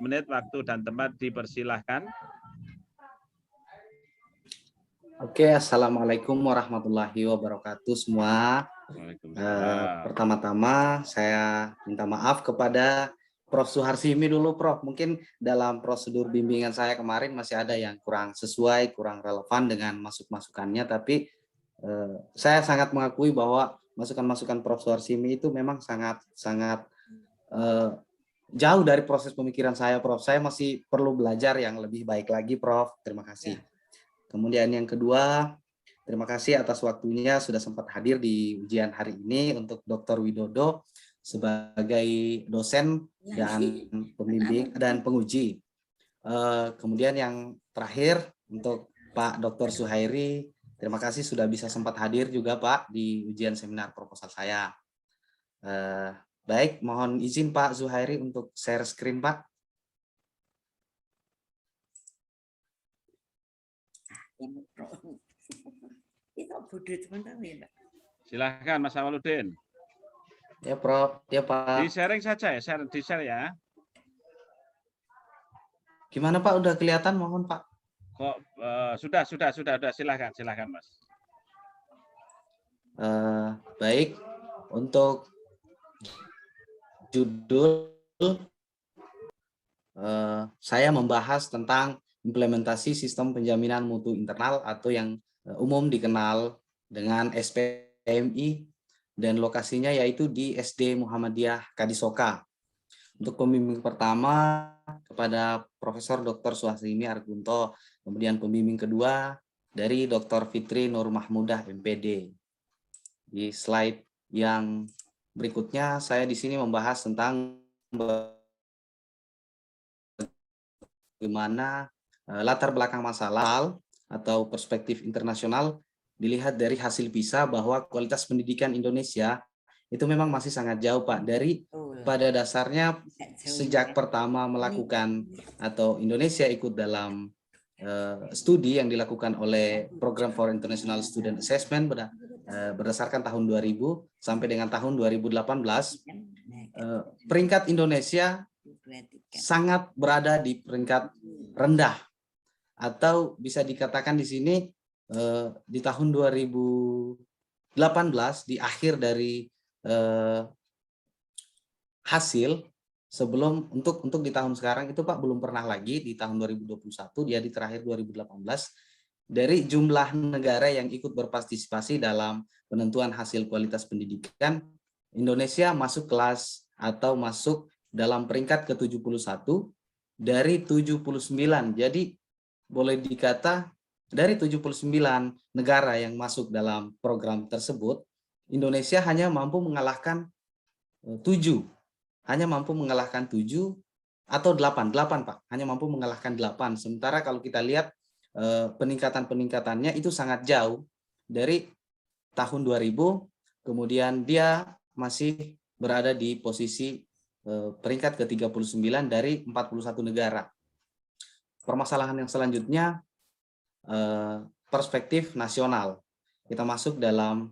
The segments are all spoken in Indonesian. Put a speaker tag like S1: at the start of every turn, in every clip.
S1: menit waktu dan tempat dipersilahkan.
S2: Oke, Assalamualaikum warahmatullahi wabarakatuh semua. Pertama-tama saya minta maaf kepada Prof. Suharsimi dulu, Prof. Mungkin dalam prosedur bimbingan saya kemarin masih ada yang kurang sesuai, kurang relevan dengan masukannya, tapi saya sangat mengakui bahwa masukan-masukan Prof. Suharsimi itu memang sangat jauh dari proses pemikiran saya, Prof. Saya masih perlu belajar yang lebih baik lagi, Prof. Terima kasih. Kemudian yang kedua, terima kasih atas waktunya sudah sempat hadir di ujian hari ini untuk Dr. Widodo sebagai dosen dan pembimbing dan penguji. Kemudian yang terakhir untuk Pak Dr. Suhairi, terima kasih sudah bisa sempat hadir juga Pak di ujian seminar proposal saya. Baik, mohon izin Pak Zuhairi untuk share screen Pak.
S1: Silahkan Mas Awaludin.
S2: Ya Prof, ya Pak.
S1: Di sharing saja ya, di share ya.
S2: Gimana Pak, udah kelihatan mohon Pak?
S1: Kok sudah, silahkan Mas.
S2: Baik, untuk judul saya membahas tentang implementasi sistem penjaminan mutu internal atau yang umum dikenal dengan SPMI dan lokasinya yaitu di SD Muhammadiyah Kadisoka. Untuk pembimbing pertama kepada Profesor Dr. Suharsimi Argunto, kemudian pembimbing kedua dari Dr. Fitri Nur Mahmudah MPD. Di slide yang berikutnya saya di sini membahas tentang bagaimana latar belakang masalah atau perspektif internasional dilihat dari hasil PISA bahwa kualitas pendidikan Indonesia itu memang masih sangat jauh Pak dari pada dasarnya sejak pertama melakukan atau Indonesia ikut dalam studi yang dilakukan oleh Program for International Student Assessment berdasarkan tahun 2000 sampai dengan tahun 2018 peringkat Indonesia sangat berada di peringkat rendah atau bisa dikatakan di sini di tahun 2018 di akhir dari hasil sebelum untuk di tahun sekarang itu Pak belum pernah lagi di tahun 2021 dia di terakhir 2018 dari jumlah negara yang ikut berpartisipasi dalam penentuan hasil kualitas pendidikan Indonesia masuk kelas atau masuk dalam peringkat ke-71 dari 79. Jadi boleh dikata dari 79 negara yang masuk dalam program tersebut, Indonesia hanya mampu mengalahkan 7. Hanya mampu mengalahkan 7 atau 8 Pak. Hanya mampu mengalahkan 8. Sementara kalau kita lihat peningkatannya itu sangat jauh dari tahun 2000, kemudian dia masih berada di posisi peringkat ke-39 dari 41 negara. Permasalahan yang selanjutnya perspektif nasional. Kita masuk dalam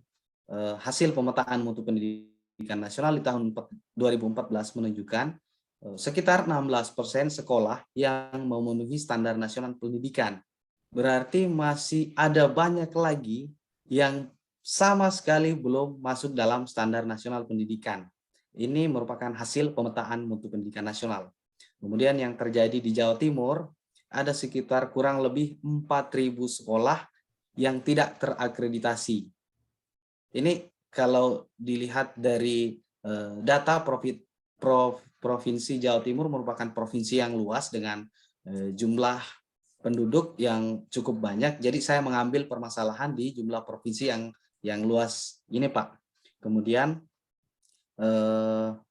S2: hasil pemetaan mutu pendidikan nasional di tahun 2014 menunjukkan sekitar 16% sekolah yang memenuhi standar nasional pendidikan. Berarti masih ada banyak lagi yang sama sekali belum masuk dalam standar nasional pendidikan. Ini merupakan hasil pemetaan mutu pendidikan nasional. Kemudian yang terjadi di Jawa Timur, ada sekitar kurang lebih 4.000 sekolah yang tidak terakreditasi. Ini kalau dilihat dari data Provinsi Jawa Timur merupakan provinsi yang luas dengan jumlah penduduk yang cukup banyak. Jadi saya mengambil permasalahan di jumlah provinsi yang luas ini Pak. Kemudian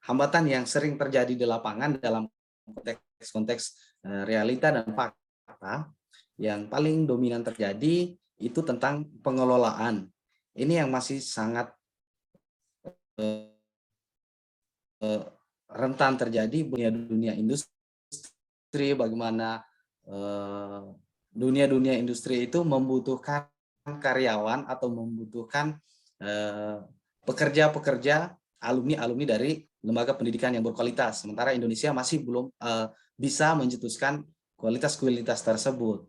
S2: hambatan yang sering terjadi di lapangan dalam konteks realita dan fakta yang paling dominan terjadi itu tentang pengelolaan. Ini yang masih sangat rentan terjadi dunia industri, bagaimana dunia industri itu membutuhkan karyawan atau membutuhkan pekerja-pekerja alumni dari lembaga pendidikan yang berkualitas. Sementara Indonesia masih belum bisa mencetuskan kualitas-kualitas tersebut.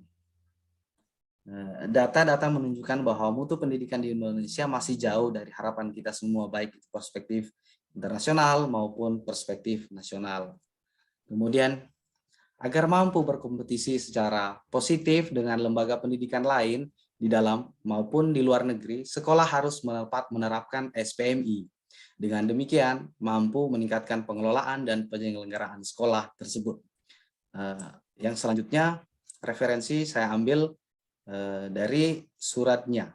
S2: Data-data menunjukkan bahwa mutu pendidikan di Indonesia masih jauh dari harapan kita semua, baik itu perspektif internasional maupun perspektif nasional. Kemudian, agar mampu berkompetisi secara positif dengan lembaga pendidikan lain di dalam maupun di luar negeri, sekolah harus menerapkan SPMI. Dengan demikian, mampu meningkatkan pengelolaan dan penyelenggaraan sekolah tersebut. Yang selanjutnya, referensi saya ambil dari suratnya.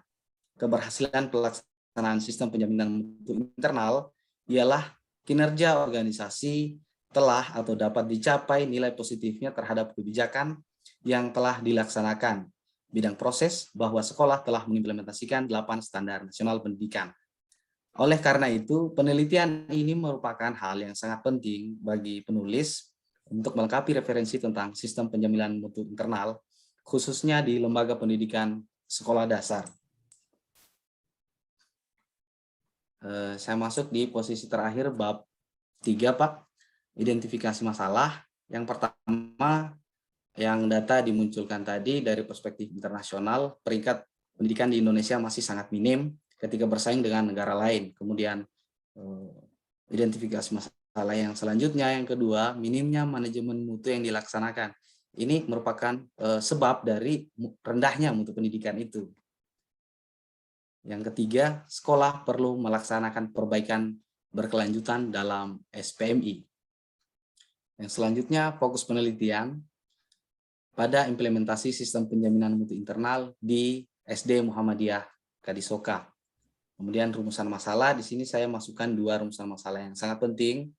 S2: Keberhasilan pelaksanaan sistem penjaminan mutu internal ialah kinerja organisasi telah atau dapat dicapai nilai positifnya terhadap kebijakan yang telah dilaksanakan. Bidang proses bahwa sekolah telah mengimplementasikan 8 standar nasional pendidikan. Oleh karena itu, penelitian ini merupakan hal yang sangat penting bagi penulis untuk melengkapi referensi tentang sistem penjaminan mutu internal, khususnya di lembaga pendidikan sekolah dasar. Saya masuk di posisi terakhir bab 3, Pak. Identifikasi masalah. Yang pertama, yang data dimunculkan tadi dari perspektif internasional, peringkat pendidikan di Indonesia masih sangat minim ketika bersaing dengan negara lain. Kemudian identifikasi masalah yang selanjutnya, yang kedua, minimnya manajemen mutu yang dilaksanakan. Ini merupakan sebab dari rendahnya mutu pendidikan itu. Yang ketiga, sekolah perlu melaksanakan perbaikan berkelanjutan dalam SPMI. Yang selanjutnya, fokus penelitian pada implementasi sistem penjaminan mutu internal di SD Muhammadiyah Kadisoka. Kemudian rumusan masalah, di sini saya masukkan 2 rumusan masalah yang sangat penting.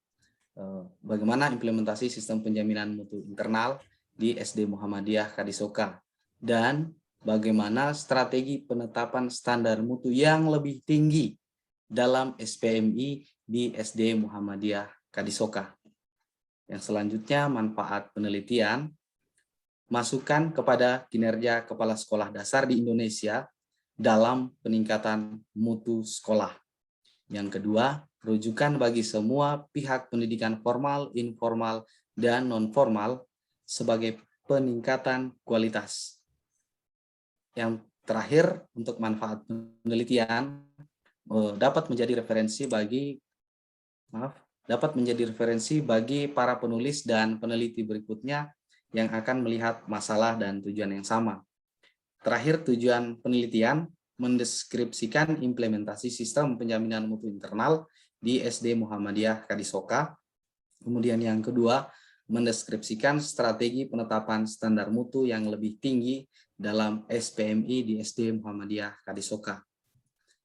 S2: Bagaimana implementasi sistem penjaminan mutu internal di SD Muhammadiyah Kadisoka, dan bagaimana strategi penetapan standar mutu yang lebih tinggi dalam SPMI di SD Muhammadiyah Kadisoka. Yang selanjutnya, manfaat penelitian, masukan kepada kinerja kepala sekolah dasar di Indonesia dalam peningkatan mutu sekolah. Yang kedua, rujukan bagi semua pihak pendidikan formal, informal, dan non-formal sebagai peningkatan kualitas. Yang terakhir, untuk manfaat penelitian, dapat menjadi referensi bagi para penulis dan peneliti berikutnya yang akan melihat masalah dan tujuan yang sama. Terakhir, tujuan penelitian mendeskripsikan implementasi sistem penjaminan mutu internal di SD Muhammadiyah Kadisoka. Kemudian yang kedua, mendeskripsikan strategi penetapan standar mutu yang lebih tinggi dalam SPMI di SD Muhammadiyah Kadisoka.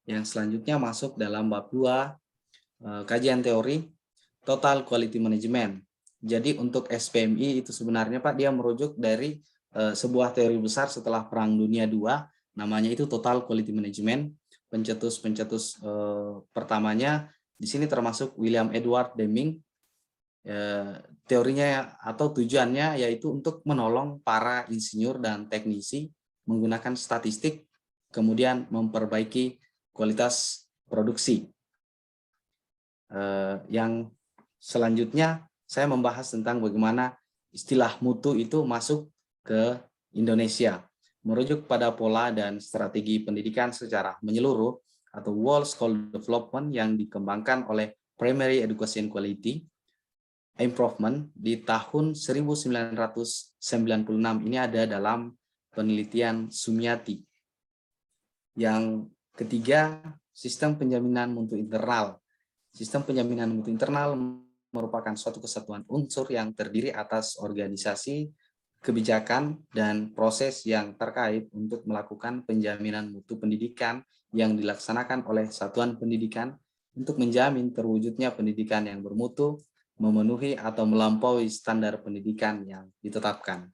S2: Yang selanjutnya masuk dalam bab 2, kajian teori Total Quality Management. Jadi untuk SPMI itu sebenarnya, Pak, dia merujuk dari sebuah teori besar setelah Perang Dunia II, namanya itu Total Quality Management. Pencetus pertamanya di sini termasuk William Edward Deming. Teorinya atau tujuannya yaitu untuk menolong para insinyur dan teknisi menggunakan statistik, kemudian memperbaiki kualitas produksi. Yang selanjutnya saya membahas tentang bagaimana istilah mutu itu masuk ke Indonesia, merujuk pada pola dan strategi pendidikan secara menyeluruh atau Whole School Development yang dikembangkan oleh Primary Education Quality Improvement di tahun 1996. Ini ada dalam penelitian Sumiati. Yang ketiga, sistem penjaminan mutu internal. Sistem penjaminan mutu internal merupakan suatu kesatuan unsur yang terdiri atas organisasi, kebijakan, dan proses yang terkait untuk melakukan penjaminan mutu pendidikan yang dilaksanakan oleh satuan pendidikan untuk menjamin terwujudnya pendidikan yang bermutu, memenuhi atau melampaui standar pendidikan yang ditetapkan.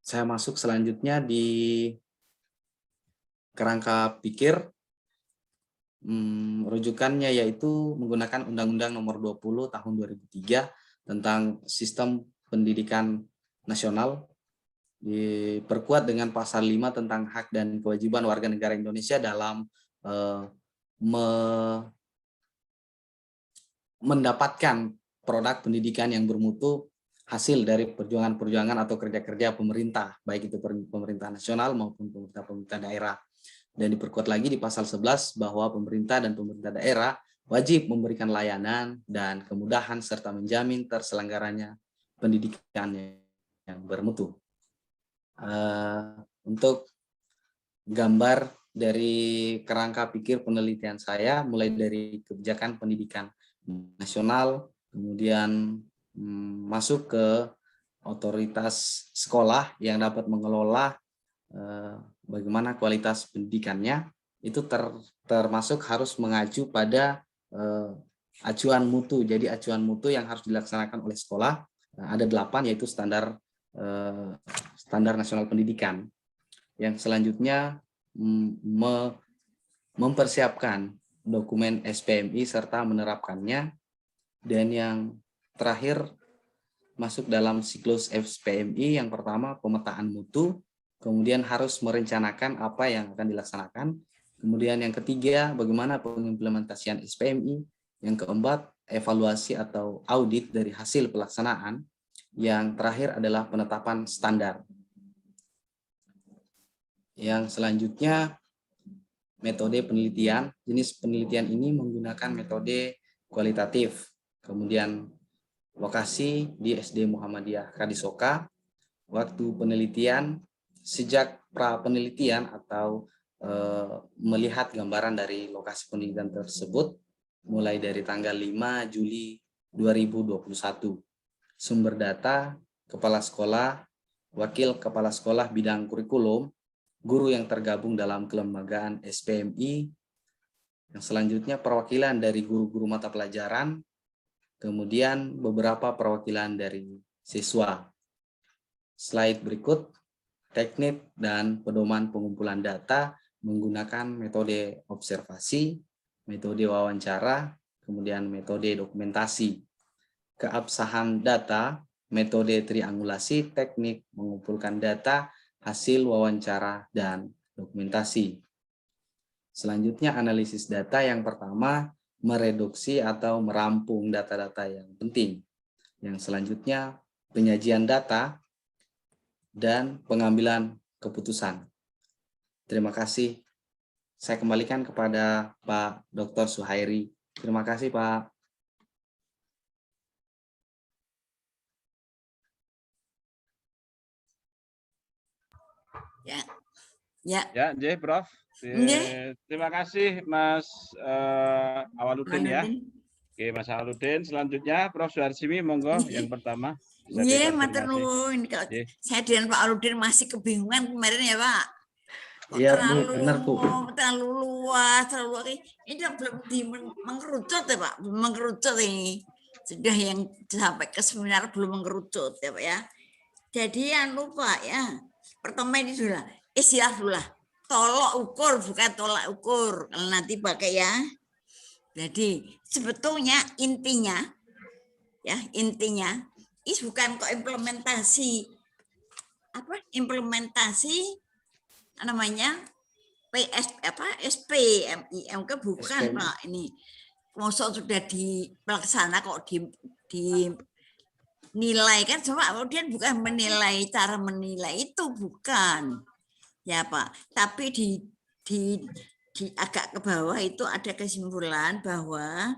S2: Saya masuk selanjutnya di kerangka pikir. Rujukannya yaitu menggunakan Undang-Undang Nomor 20 Tahun 2003 tentang Sistem Pendidikan Nasional, diperkuat dengan pasal 5 tentang hak dan kewajiban warga negara Indonesia dalam mendapatkan produk pendidikan yang bermutu hasil dari perjuangan-perjuangan atau kerja-kerja pemerintah, baik itu pemerintah nasional maupun pemerintah daerah. Dan diperkuat lagi di pasal 11 bahwa pemerintah dan pemerintah daerah wajib memberikan layanan dan kemudahan serta menjamin terselenggaranya pendidikan yang bermutu. Untuk gambar dari kerangka pikir penelitian saya, mulai dari kebijakan pendidikan nasional, kemudian masuk ke otoritas sekolah yang dapat mengelola bagaimana kualitas pendidikannya, itu termasuk harus mengacu pada acuan mutu. Jadi acuan mutu yang harus dilaksanakan oleh sekolah ada 8, yaitu standar nasional pendidikan. Yang selanjutnya mempersiapkan dokumen SPMI serta menerapkannya. Dan yang terakhir masuk dalam siklus SPMI, yang pertama pemetaan mutu, kemudian harus merencanakan apa yang akan dilaksanakan. Kemudian yang ketiga, bagaimana pengimplementasian SPMI. Yang keempat, evaluasi atau audit dari hasil pelaksanaan. Yang terakhir adalah penetapan standar. Yang selanjutnya, metode penelitian. Jenis penelitian ini menggunakan metode kualitatif. Kemudian lokasi di SD Muhammadiyah Kadisoka. Waktu penelitian sejak pra penelitian atau melihat gambaran dari lokasi penelitian tersebut mulai dari tanggal 5 Juli 2021. Sumber data, kepala sekolah, wakil kepala sekolah bidang kurikulum, guru yang tergabung dalam kelembagaan SPMI. Yang selanjutnya perwakilan dari guru-guru mata pelajaran, kemudian beberapa perwakilan dari siswa. Slide berikut, teknik dan pedoman pengumpulan data menggunakan metode observasi, metode wawancara, kemudian metode dokumentasi. Keabsahan data, metode triangulasi, teknik mengumpulkan data, hasil wawancara, dan dokumentasi. Selanjutnya analisis data. Yang pertama, mereduksi atau merampung data-data yang penting. Yang selanjutnya, penyajian data dan pengambilan keputusan. Terima kasih. Saya kembalikan kepada Pak Dr. Suhairi. Terima kasih, Pak.
S3: Ya, ya.
S1: Ya, J, Prof. Terima kasih Mas Awaludin ya. Oke, Mas Awaludin. Selanjutnya Prof. Suharsimi, monggo yang pertama.
S3: Iya, matur nuwun. Saya dengan Pak Awaludin masih kebingungan kemarin ya, Pak.
S2: Iya, Bu, benar, Bu.
S3: Terlalu luas. Ini belum mengerucut ya, Pak. Belum mengerucut ini. Sudah yang sampai ke seminar belum mengerucut ya, Pak ya. Jadi Pak ya. Pertama ini sudah istilah dulu lah. Tolok ukur bukan tolak ukur. Kalau nanti pakai ya. Jadi sebetulnya intinya ini bukan kok implementasi namanya SPMIMK bukan SPMI. Pak, ini maksud sudah dilaksana kok dinilai kan, coba kemudian bukan menilai, cara menilai itu bukan ya Pak, tapi di agak ke bawah itu ada kesimpulan bahwa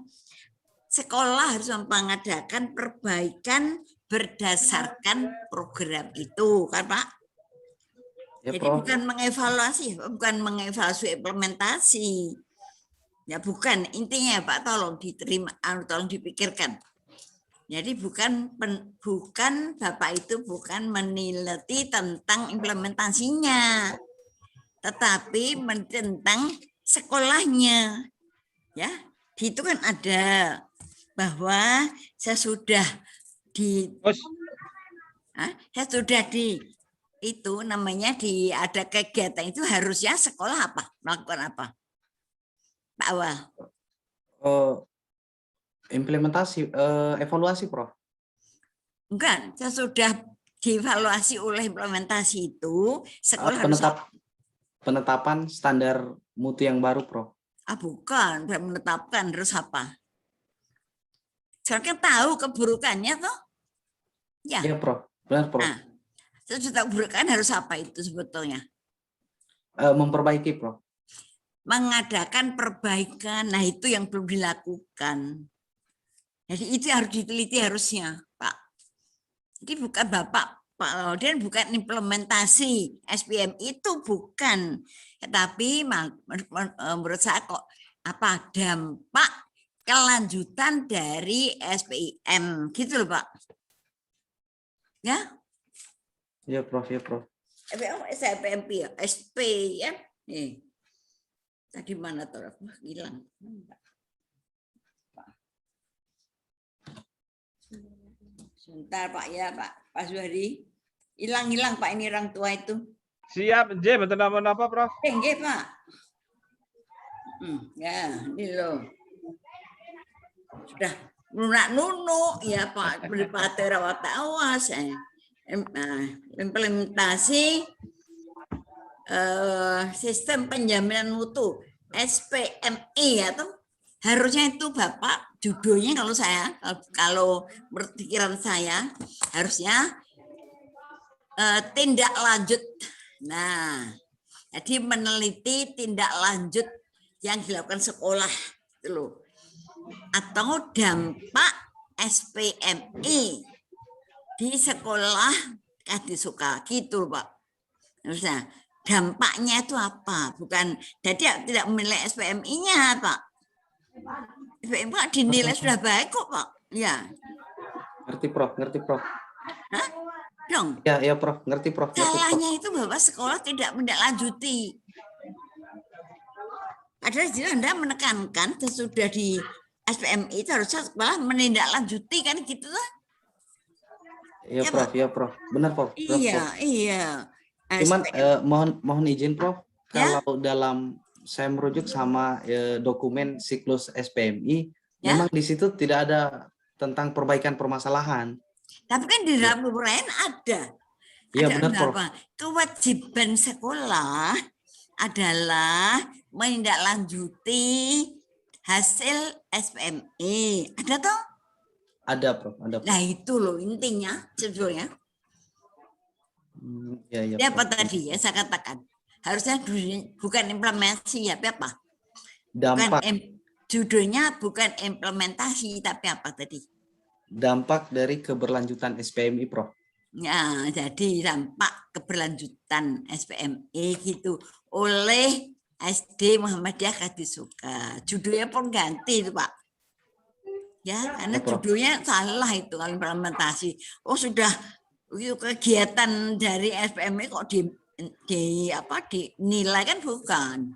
S3: sekolah harus mengadakan perbaikan berdasarkan program itu kan Pak. Ya, jadi Prof. bukan mengevaluasi implementasi. Ya bukan, intinya Pak, tolong diterima, tolong dipikirkan. Jadi bukan Bapak itu bukan meneliti tentang implementasinya, tetapi tentang sekolahnya. Ya, di itu kan ada bahwa saya sudah itu namanya ada kegiatan itu harusnya sekolah melakukan apa Pak Awal?
S2: Implementasi, evaluasi Prof.
S3: Enggak, saya sudah dievaluasi oleh implementasi itu sekolah
S2: penetapan standar mutu yang baru Prof.
S3: Bukan menetapkan, terus apa? Soalnya kan tahu keburukannya toh. Ya.
S2: Iya, Prof. Benar, Prof.
S3: Nah, sesudah keburukan harus apa itu sebetulnya?
S2: Memperbaiki, Prof.
S3: Mengadakan perbaikan. Nah, itu yang belum dilakukan. Jadi itu harus diteliti harusnya, Pak. Jadi bukan Pak Lauden bukan implementasi SPM itu bukan, tetapi menurut saya kok apa dampak kelanjutan dari SPM gitu loh Pak. Ya?
S2: Iya, Prof. Ya, Prof.
S3: SPMP ya, SPM. Tadi mana tuh? Hilang. Sebentar Pak ya Pak Zuhadi. Hilang Pak ini orang tua itu.
S1: Siap, J, betul apa Prof?
S3: Nggih Pak. Ya, ini loh. Sudah lunak nunuk ya Pak berpati rawat awas. Implementasi sistem penjaminan mutu SPMI atau harusnya itu Bapak judulnya kalau berpikiran saya harusnya tindak lanjut. Nah, jadi meneliti tindak lanjut yang dilakukan sekolah itu loh. Atau dampak SPMI di sekolah Kadisuka gitu Pak. Harusnya dampaknya itu apa? Bukan jadi tidak menilai SPMI-nya Pak. SPM Pak dinilai sudah baik kok Pak. Ya.
S2: Ngerti, Prof. Ngerti, Prof.
S3: Hah? Dong.
S2: Ya, Prof. Ngerti, Prof.
S3: Salahnya itu bahwa sekolah tidak menindaklanjuti. Padahal jika Anda menekankan sesudah di SPMI itu harusnya sekolah menindaklanjuti kan gitu lah.
S2: Iya,
S3: Ya,
S2: Prof.
S3: Pak?
S2: Ya, Prof. Benar, Prof.
S3: Iya.
S2: Cuman mohon izin, Prof.
S3: Ya?
S2: Kalau dalam saya merujuk sama dokumen siklus SPMI,
S3: Ya?
S2: memang di situ tidak ada tentang perbaikan permasalahan.
S3: Tapi kan di dalam lain ada.
S2: Iya,
S3: Ada
S2: benar, Prof.
S3: apa? Kewajiban sekolah adalah menindaklanjuti hasil SPMI. Ada toh?
S2: Ada, Prof. Ada, Prof.
S3: Nah itu loh intinya sebetulnya.
S2: Ya,
S3: Ya, apa tadi ya saya katakan harusnya bukan implementasi ya, tapi apa?
S2: Dampak.
S3: Judulnya bukan implementasi tapi apa tadi?
S2: Dampak dari keberlanjutan SPMI, Prof.
S3: Ya, jadi dampak keberlanjutan SPMI gitu oleh SD Muhammadiyah Kadisuka. Judulnya pun ganti itu Pak. Ya, karena judulnya salah itu kalau implementasi. Oh sudah itu kegiatan dari SPMI kok dinilai kan bukan.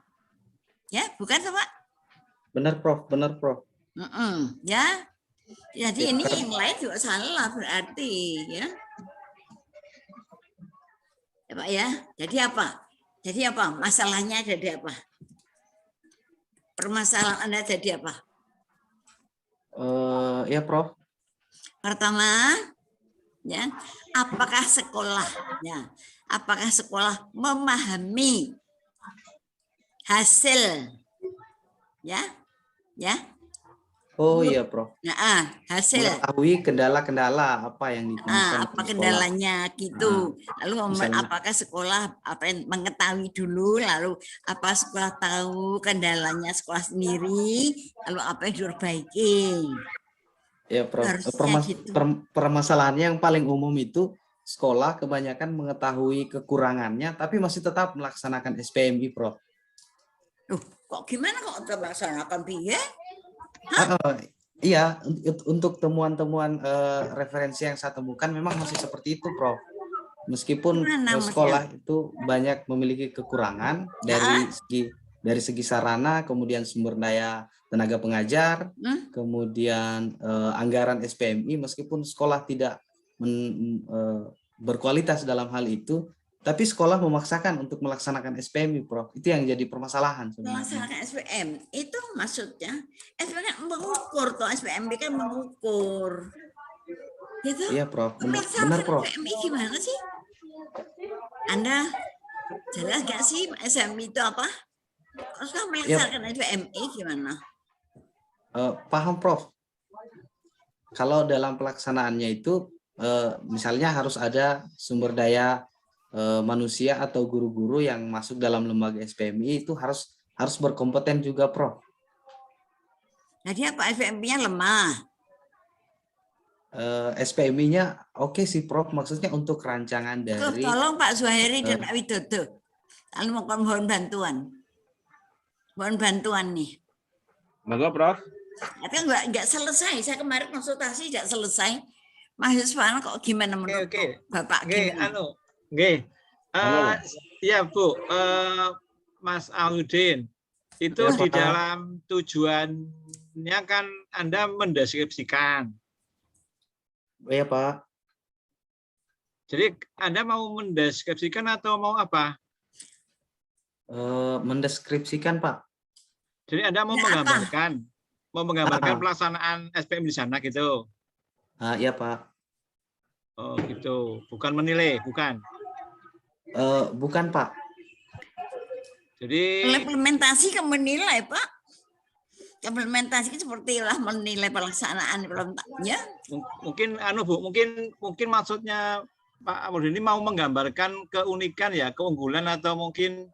S3: Ya, bukan Pak?
S2: Benar, Prof. Benar, Prof.
S3: Ya. Jadi ini yang lain juga salah berarti ya. Ya Pak ya. Jadi apa? Masalahnya jadi apa? Permasalahan Anda jadi apa?
S2: Ya, Prof.
S3: Pertama, ya, apakah sekolah memahami hasil ya?
S2: Oh iya, Prof.
S3: Nah, hasil
S2: mengetahui kendala-kendala apa yang ditemukan
S3: apa kendalanya gitu. Lalu
S2: misalnya,
S3: apakah sekolah mengetahui dulu, lalu apa sekolah tahu kendalanya sekolah sendiri, lalu apa yang diperbaiki.
S2: Ya, Prof.
S3: Gitu.
S2: Permasalahannya yang paling umum itu sekolah kebanyakan mengetahui kekurangannya tapi masih tetap melaksanakan SPMI, Prof.
S3: Kok gimana kok tetap melaksanakan biaya?
S2: Iya, untuk temuan-temuan referensi yang saya temukan memang masih seperti itu, Prof. Meskipun sekolah itu banyak memiliki kekurangan dari segi sarana, kemudian sumber daya tenaga pengajar, kemudian anggaran SPMI, meskipun sekolah tidak berkualitas dalam hal itu, tapi sekolah memaksakan untuk melaksanakan SPMI, Prof. Itu yang jadi permasalahan.
S3: Melaksanakan SPM itu maksudnya SPM mengukur, toh SPMI kan mengukur. Gitu?
S2: Iya, Prof. Benar, Prof.
S3: SPMI gimana sih? Anda jelas gak sih SPMI itu apa? Kalau melaksanakan SPMI gimana?
S2: Paham, Prof. kalau dalam pelaksanaannya itu misalnya harus ada sumber daya manusia atau guru-guru yang masuk dalam lembaga SPMI itu harus berkompeten juga, Prof.
S3: Jadi apa SPMI-nya lemah?
S2: SPMI-nya oke sih, Prof. Maksudnya untuk rancangan dari
S3: Tolong Pak Zuhairi dan Pak Widodo. Lalu mohon bantuan. Mohon bantuan nih.
S1: Monggo, Prof.
S3: Tapi enggak selesai. Saya kemarin konsultasi enggak selesai. Mahasiswa kok gimana menurut Bapak gimana?
S4: Ya Bu, Mas Aludin, itu
S2: Ya,
S4: di
S2: Pak.
S4: dalam tujuannya kan Anda mendeskripsikan.
S2: ya Pak.
S4: Jadi Anda mau mendeskripsikan atau mau apa?
S2: Mendeskripsikan, Pak.
S4: Jadi Anda mau
S3: Ya,
S4: menggambarkan pelaksanaan SPM di sana gitu.
S2: Ya Pak.
S4: Oh gitu, bukan menilai, bukan.
S2: Bukan, Pak.
S4: Jadi
S3: Implementasi ke menilai, Pak. Implementasi seperti lah menilai pelaksanaan ya.
S4: mungkin Bu, mungkin maksudnya Pak Amur ini mau menggambarkan keunikan ya, keunggulan atau mungkin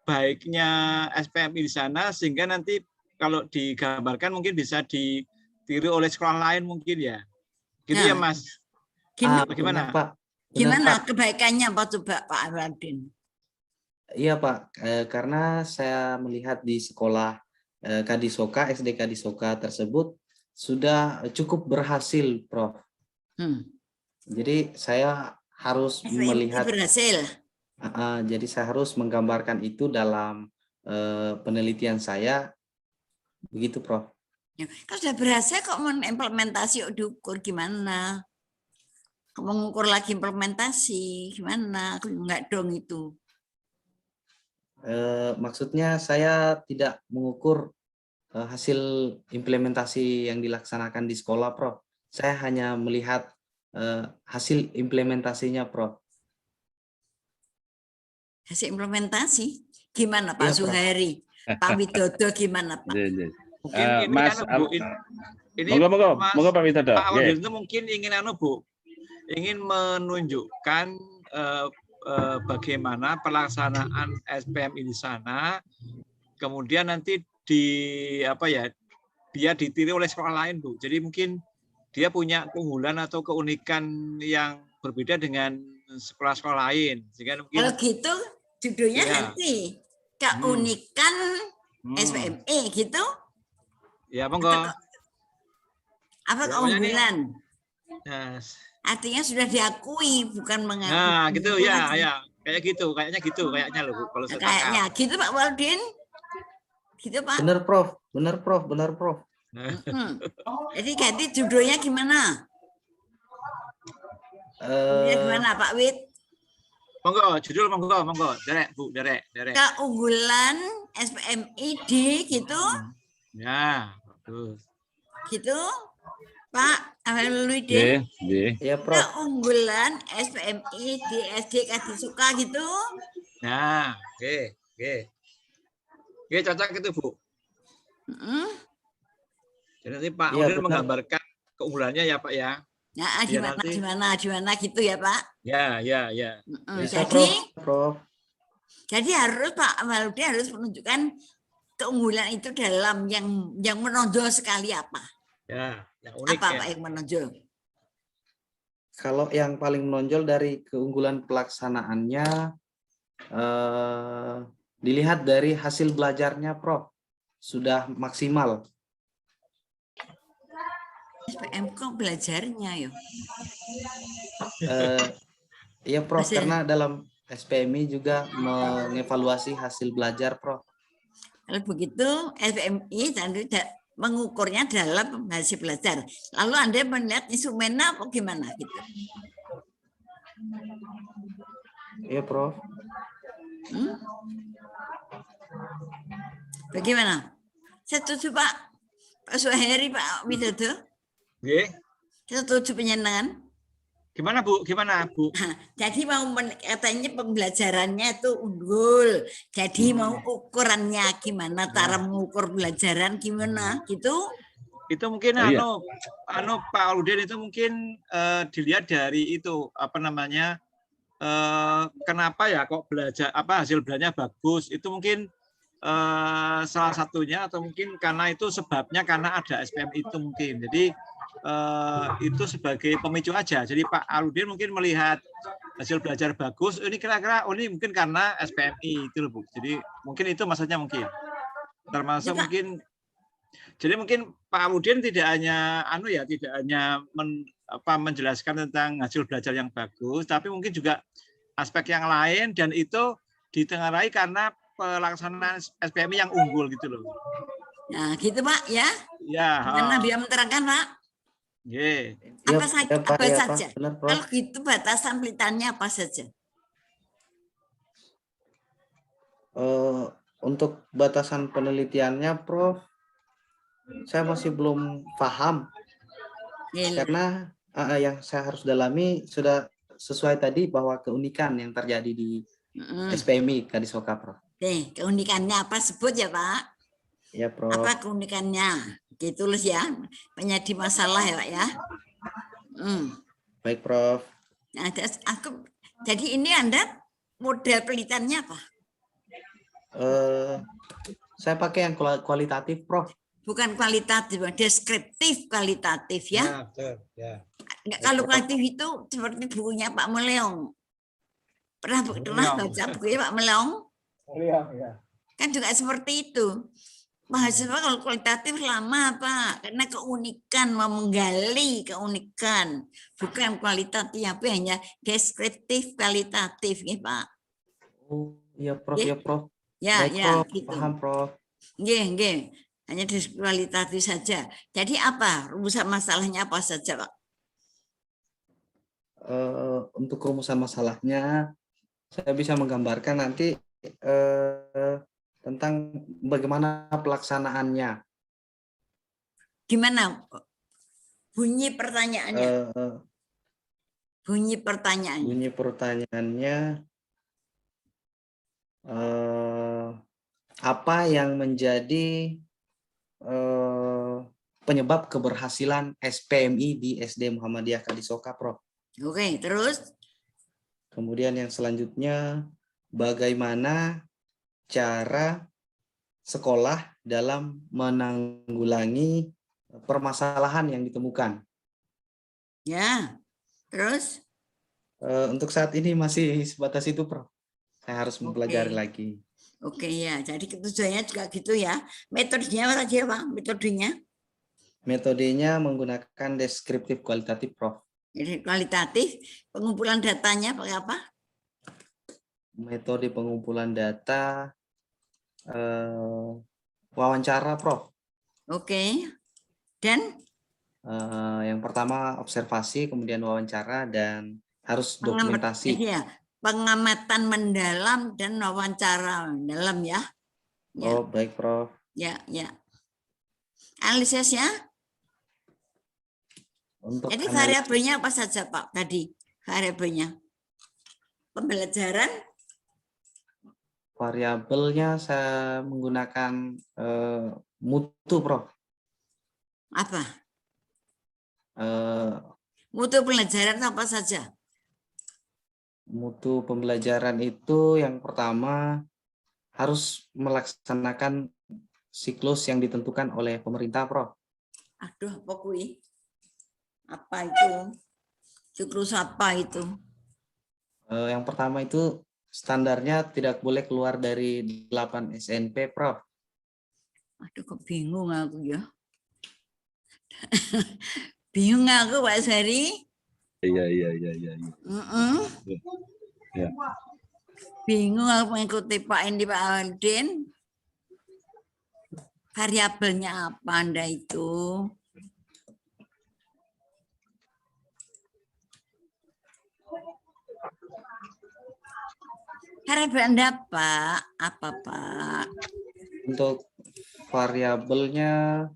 S4: baiknya SPMI di sana sehingga nanti kalau digambarkan mungkin bisa ditiru oleh sekolah lain mungkin ya. Gitu ya, Mas. Bagaimana?
S2: Benar, Pak. Benar,
S3: Gimana
S2: Pak.
S3: kebaikannya Pak coba Pak Aladin?
S2: Iya, Pak. Karena saya melihat di sekolah Kadisoka, SD Kadisoka tersebut sudah cukup berhasil, Prof. Jadi saya harus melihat
S3: berhasil.
S2: Jadi saya harus menggambarkan itu dalam penelitian saya, begitu, Prof.
S3: Kalau sudah berhasil kok mengimplementasi diukur gimana? Mengukur lagi implementasi gimana? Enggak dong itu.
S2: Maksudnya saya tidak mengukur hasil implementasi yang dilaksanakan di sekolah, Prof. Saya hanya melihat hasil implementasinya, Prof.
S3: Hasil implementasi gimana Pak
S2: Iya, Prof.
S3: Zuhairi? Pak Widodo gimana Pak?
S4: Mungkin ini
S1: Mas,
S4: Bu, ini
S1: monggo Pak Widodo.
S4: Pak Aladin itu mungkin ingin Bu, ingin menunjukkan bagaimana pelaksanaan SPMI di sana, kemudian nanti dia ditiru oleh sekolah lain, Bu. Jadi mungkin dia punya keunggulan atau keunikan yang berbeda dengan sekolah-sekolah lain. Sehingga mungkin
S3: kalau gitu judulnya
S4: ya.
S3: nanti keunikan SPMI gitu.
S4: Ya, monggo.
S3: Apa
S4: Ya,
S3: keunggulan?
S4: Yes.
S3: Artinya sudah diakui, bukan mengaku.
S4: Nah, gitu ya, ya. Kayaknya gitu, kayaknya loh Bu, kalau saya
S3: Kayaknya gitu Pak Waldin. Gitu Pak.
S2: Benar, Prof. Benar, Prof. Benar, Prof.
S3: Jadi ganti judulnya gimana? Gimana Pak Wid?
S4: Monggo, judul monggo. Derek, Bu, derek.
S3: Keunggulan SPMI di gitu.
S4: Ya, bagus.
S3: Gitu. Pak Amaludin.
S2: Iya, Prof.
S3: Keunggulan SPMI di SD Kadisoka gitu.
S4: Nah, oke. Oke, cocok itu, Bu. Jadi nanti Pak Udin menggambarkan keunggulannya ya, Pak ya.
S3: Nah, gimana gitu ya, Pak?
S4: Ya.
S2: Prof.
S3: Jadi harus Pak Amaludin harus menunjukkan keunggulan itu dalam yang menonjol sekali apa?
S4: Ya, yang unik
S3: apa
S4: ya.
S3: Pak yang menonjol?
S2: Kalau yang paling menonjol dari keunggulan pelaksanaannya dilihat dari hasil belajarnya, Prof. Sudah maksimal.
S3: SPM kok belajarnya ya?
S2: Iya, Prof. Karena dalam SPMI juga mengevaluasi hasil belajar, Prof.
S3: Kalau begitu SPMI tidak mengukurnya dalam hasil belajar. Lalu Anda melihat instrumennya apa gimana gitu?
S2: Iya, Prof.
S3: Bagaimana? Setuju Pak Zuhairi, Pak Widodo?
S4: Oke.
S3: Setuju penyenangan?
S4: Gimana Bu?
S3: Jadi mau katanya pembelajarannya itu unggul. Jadi mau ukurannya gimana, cara mengukur pelajaran gimana gitu?
S4: itu mungkin
S1: Oh, iya.
S4: Pak Aludin itu mungkin dilihat dari itu apa namanya kenapa ya kok hasil belajarnya bagus, itu mungkin salah satunya, atau mungkin karena itu sebabnya karena ada SPM itu mungkin. Jadi itu sebagai pemicu aja. Jadi Pak Aludin mungkin melihat hasil belajar bagus, ini kira-kira ini mungkin karena SPMI itu loh Bu. Jadi mungkin itu maksudnya, mungkin termasuk mungkin. Jadi mungkin Pak Aludin tidak hanya menjelaskan tentang hasil belajar yang bagus, tapi mungkin juga aspek yang lain, dan itu ditengarai karena pelaksanaan SPMI yang unggul gitu loh.
S3: Nah, gitu Pak ya.
S4: Ya.
S3: Karena dia menerangkan Pak.
S4: Yeah.
S3: Apa saja?
S2: Benar, Prof.
S3: Kalau gitu batasan penelitiannya apa saja?
S2: Untuk batasan penelitiannya, Prof, saya masih belum paham. Karena yang saya harus dalami sudah sesuai tadi bahwa keunikan yang terjadi di SPMI Kadisoka, Prof.
S3: Keunikannya apa, sebut ya Pak?
S2: Ya, Prof.
S3: Apa keunikannya? Ditulis ya, penyedih masalah ya Pak ya.
S2: Baik, Prof.
S3: Nah, jadi ini Anda model penelitiannya apa?
S2: Saya pakai yang kualitatif, Prof.
S3: Bukan kualitatif, deskriptif kualitatif ya.
S4: Ya, betul. Ya.
S3: Kalau kualitatif itu seperti bukunya Pak Meleong. Pernah baca bukunya Pak Meleong?
S4: Ya.
S3: Kan juga seperti itu. Mahasiswa kalau kualitatif lama Pak, karena keunikan, mau menggali keunikan, bukan kualitatif, tapi hanya deskriptif kualitatif ya Pak.
S2: Oh, iya Prof, ya Prof.
S3: Ya,
S2: baik,
S3: ya,
S2: Prof.
S3: gitu.
S2: Paham, Prof.
S3: Nggih. Hanya kualitatif saja. Jadi apa rumusan masalahnya apa saja, Pak?
S2: Untuk rumusan masalahnya, saya bisa menggambarkan nanti tentang bagaimana pelaksanaannya.
S3: Gimana bunyi pertanyaannya? Bunyi pertanyaannya. Apa yang menjadi penyebab keberhasilan SPMI di SD Muhammadiyah Kadisoka, Prof. Oke, terus?
S2: Kemudian yang selanjutnya, bagaimana cara sekolah dalam menanggulangi permasalahan yang ditemukan?
S3: Ya, terus?
S2: Untuk saat ini masih sebatas itu, Prof. Saya harus mempelajari lagi.
S3: Oke ya, jadi tujuannya juga gitu ya. Metodenya apa saja Pak?
S2: Metodenya menggunakan deskriptif kualitatif, Prof.
S3: Jadi kualitatif, pengumpulan datanya pakai apa?
S2: Metode pengumpulan data, wawancara, Prof.
S3: Oke. Dan?
S2: Yang pertama observasi, kemudian wawancara, dan harus dokumentasi.
S3: Iya. Pengamatan mendalam dan wawancara mendalam ya.
S2: Oh, baik, Prof.
S3: Ya. Analisisnya? Jadi variabelnya apa saja, Pak? Tadi variabelnya. Pembelajaran?
S2: Variabelnya saya menggunakan mutu, Prof.
S3: Apa? Mutu pembelajaran apa saja?
S2: Mutu pembelajaran itu yang pertama harus melaksanakan siklus yang ditentukan oleh pemerintah, Prof.
S3: Aduh, apa kui? Apa itu? Siklus apa itu?
S2: Yang pertama itu standarnya tidak boleh keluar dari 8 SNP, Prof.
S3: Aduh, kok bingung aku ya. Bingung aku, Pak Sari.
S1: Iya. Ya.
S3: Bingung aku mengikuti Pak Indi, Pak Aludin. Variabelnya apa Anda itu? Variabel Anda Pak? Apa Pak?
S2: Untuk variabelnya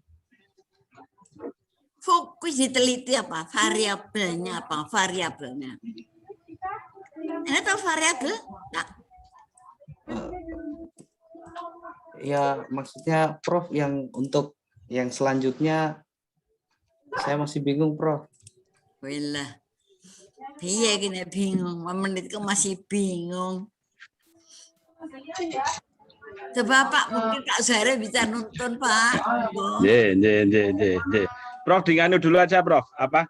S3: fokus diteliti apa? Variabelnya apa? Variabelnya. Anda tahu variabel? Nah.
S2: Ya, maksudnya Prof, yang untuk yang selanjutnya Saya masih bingung, Prof.
S3: Wala. Piye gini bingung, menit kok masih bingung. Coba Pak, mungkin Kak Zahra bisa nonton Pak. Monggo.
S1: Prof, dianu dulu aja, Prof. Apa?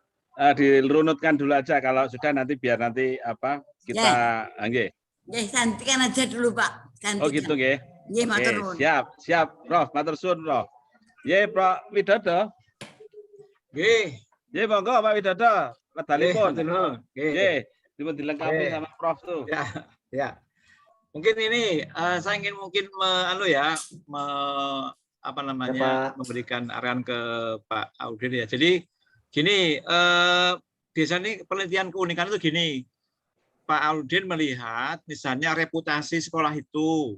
S1: Dirunutkan dulu aja kalau sudah nanti biar nanti apa kita nggih.
S3: Ya, gantikan aja dulu Pak. Gantikan.
S1: Oh gitu nggih.
S3: Nggih, matur
S1: Oke,
S3: nuwun.
S1: siap, Prof. Matur suwun, Prof. Nggih, Prof Widodo.
S4: Nggih.
S1: Nggih, monggo Pak Widodo. Medalipun. Nggih, dipun dilengkapi sama Prof tuh.
S4: Ya. Mungkin ini saya ingin memberikan arahan ke Pak Audin ya. Jadi gini, biasanya penelitian keunikan itu gini. Pak Audin melihat misalnya reputasi sekolah itu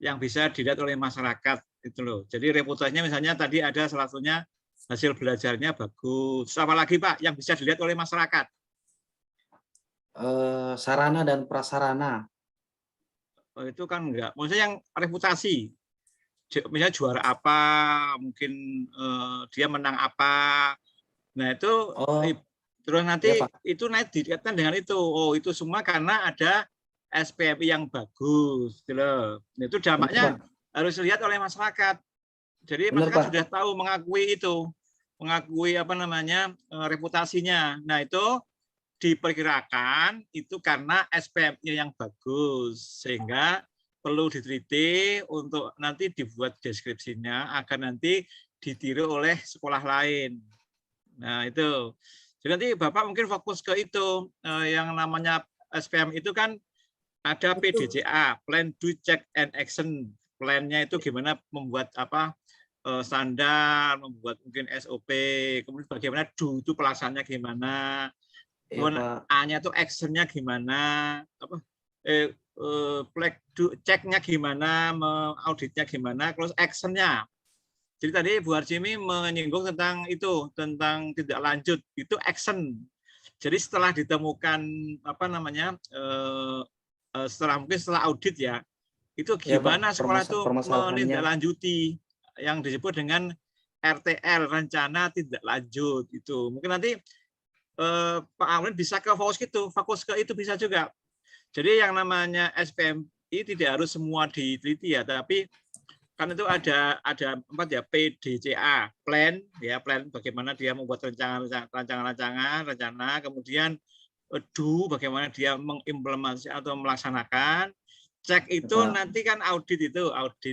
S4: yang bisa dilihat oleh masyarakat itu loh. Jadi reputasinya misalnya tadi ada salah satunya hasil belajarnya bagus. Apa lagi Pak yang bisa dilihat oleh masyarakat?
S2: Sarana dan prasarana.
S4: Oh, itu kan enggak. Maksudnya yang reputasi. Misalnya juara apa, mungkin dia menang apa. Nah, itu terus nanti
S2: ya,
S4: itu nanti dikaitkan dengan itu. Oh, itu semua karena ada SPMI yang bagus, gitu loh. Nah, itu dampaknya harus dilihat oleh masyarakat. Jadi masyarakat sudah tahu mengakui reputasinya. Nah, itu diperkirakan itu karena SPM-nya yang bagus, sehingga perlu diteliti untuk nanti dibuat deskripsinya agar nanti ditiru oleh sekolah lain. Nah itu, jadi nanti Bapak mungkin fokus ke itu, yang namanya SPM itu kan ada PDCA, Plan, Do, Check, and Action. Plan-nya itu gimana membuat standar, membuat mungkin SOP, kemudian bagaimana Do itu pelaksanaannya gimana, A-nya tuh action-nya gimana, cek-nya gimana, auditnya gimana, close action-nya. Jadi tadi Bu Harjimi menyinggung tentang itu, tentang tindak lanjut, itu action. Jadi setelah ditemukan setelah audit ya, itu gimana sekolah itu menindaklanjuti yang disebut dengan RTL, rencana tindak lanjut itu. Mungkin nanti Pak Aulin bisa fokus ke itu bisa juga. Jadi yang namanya SPMI tidak harus semua diteliti ya, tapi kan itu ada 4 ya, PDCA, plan bagaimana dia membuat rencana, kemudian Do bagaimana dia mengimplementasi atau melaksanakan, cek itu nanti kan audit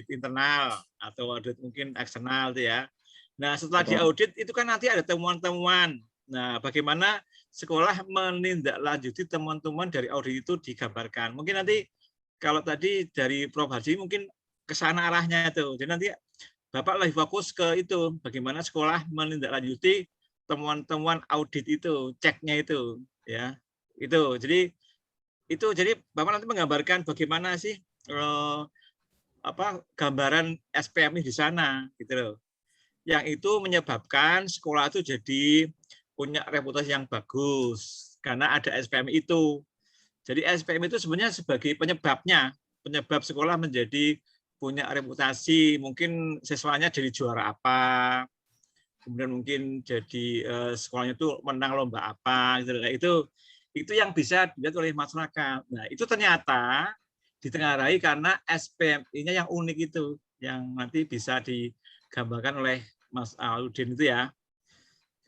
S4: internal atau audit mungkin eksternal itu ya. Nah setelah diaudit itu kan nanti ada temuan-temuan. Nah, bagaimana sekolah menindaklanjuti temuan-temuan dari audit itu digambarkan. Mungkin nanti kalau tadi dari Prof. Haji mungkin ke sana arahnya itu. Jadi nanti Bapak lebih fokus ke itu, bagaimana sekolah menindaklanjuti temuan-temuan audit itu, ceknya itu, ya. Itu. Jadi Bapak nanti menggambarkan bagaimana sih gambaran SPMI di sana, gitu loh. Yang itu menyebabkan sekolah itu jadi punya reputasi yang bagus karena ada SPM itu. Jadi SPM itu sebenarnya sebagai penyebab sekolah menjadi punya reputasi, mungkin siswanya jadi juara apa, kemudian mungkin jadi sekolahnya itu menang lomba apa, gitu. Itu yang bisa dilihat oleh masyarakat. Nah itu ternyata ditengarai karena SPMI-nya yang unik itu, yang nanti bisa digambarkan oleh Mas Audin itu ya.